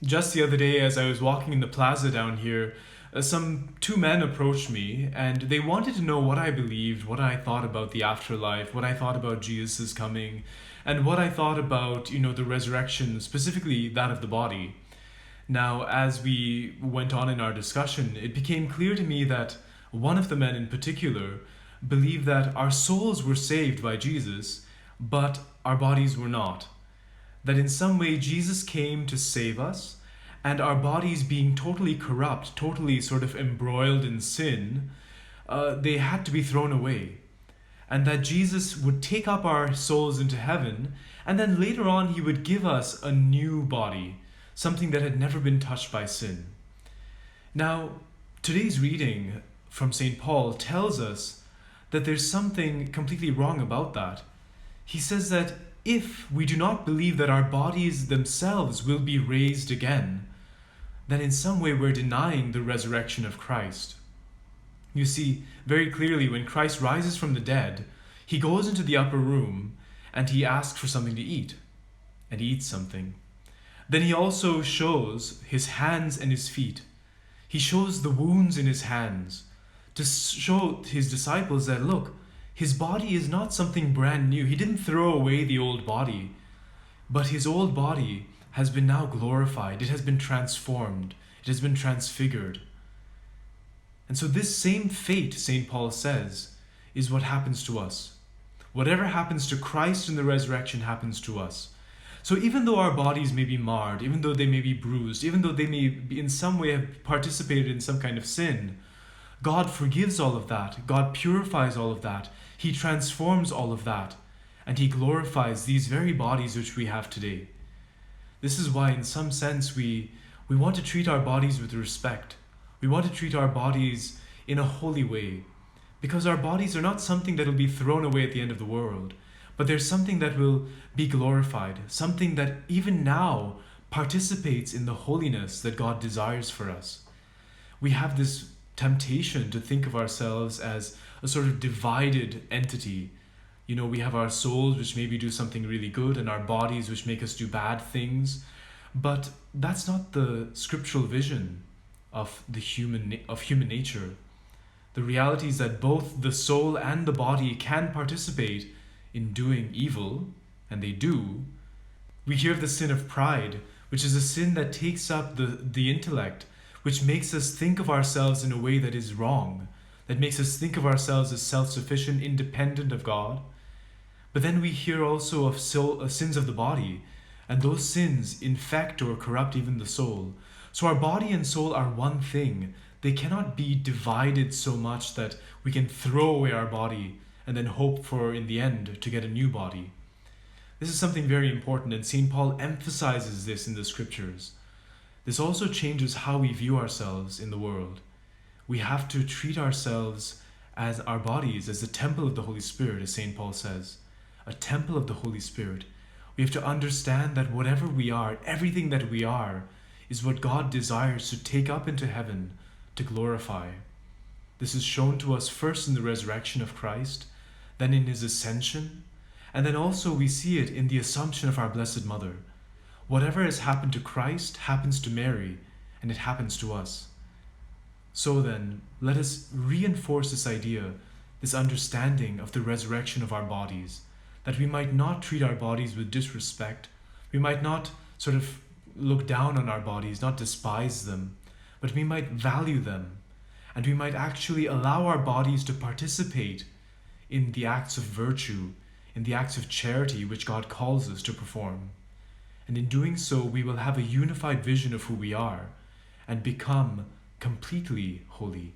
Just the other day, as I was walking in the plaza down here, two men approached me and they wanted to know what I believed, what I thought about the afterlife, what I thought about Jesus' coming, and what I thought about, the resurrection, specifically that of the body. Now, as we went on in our discussion, it became clear to me that one of the men in particular believed that our souls were saved by Jesus, but our bodies were not. That in some way Jesus came to save us, and our bodies being totally corrupt, totally sort of embroiled in sin, they had to be thrown away. And that Jesus would take up our souls into heaven, and then later on he would give us a new body, something that had never been touched by sin. Now, today's reading from St. Paul tells us that there's something completely wrong about that. He says that if we do not believe that our bodies themselves will be raised again, then in some way we're denying the resurrection of Christ. You see, very clearly, when Christ rises from the dead, he goes into the upper room and he asks for something to eat, and he eats something. Then he also shows his hands and his feet. He shows the wounds in his hands to show his disciples that, look, his body is not something brand new. He didn't throw away the old body, but his old body has been now glorified. It has been transformed. It has been transfigured. And so this same fate, St. Paul says, is what happens to us. Whatever happens to Christ in the resurrection happens to us. So even though our bodies may be marred, even though they may be bruised, even though they may be in some way have participated in some kind of sin, God forgives all of that. God purifies all of that. He transforms all of that. And he glorifies these very bodies which we have today. This is why, in some sense, we want to treat our bodies with respect. We want to treat our bodies in a holy way. Because our bodies are not something that will be thrown away at the end of the world, but they're something that will be glorified, something that even now participates in the holiness that God desires for us. We have this temptation to think of ourselves as a sort of divided entity. We have our souls which maybe do something really good and our bodies which make us do bad things. But that's not the scriptural vision of human nature. The reality is that both the soul and the body can participate in doing evil, and they do. We hear of the sin of pride, which is a sin that takes up the intellect, which makes us think of ourselves in a way that is wrong, that makes us think of ourselves as self-sufficient, independent of God. But then we hear also of sins of the body, and those sins infect or corrupt even the soul. So our body and soul are one thing. They cannot be divided so much that we can throw away our body and then hope for, in the end, to get a new body. This is something very important, and St. Paul emphasizes this in the scriptures. This also changes how we view ourselves in the world. We have to treat ourselves as our bodies, as the temple of the Holy Spirit, as St. Paul says. A temple of the Holy Spirit. We have to understand that whatever we are, everything that we are, is what God desires to take up into heaven to glorify. This is shown to us first in the resurrection of Christ, then in his ascension, and then also we see it in the Assumption of our Blessed Mother. Whatever has happened to Christ happens to Mary, and it happens to us. So then, let us reinforce this idea, this understanding of the resurrection of our bodies, that we might not treat our bodies with disrespect. We might not sort of look down on our bodies, not despise them, but we might value them, and we might actually allow our bodies to participate in the acts of virtue, in the acts of charity which God calls us to perform. And in doing so, we will have a unified vision of who we are and become completely holy,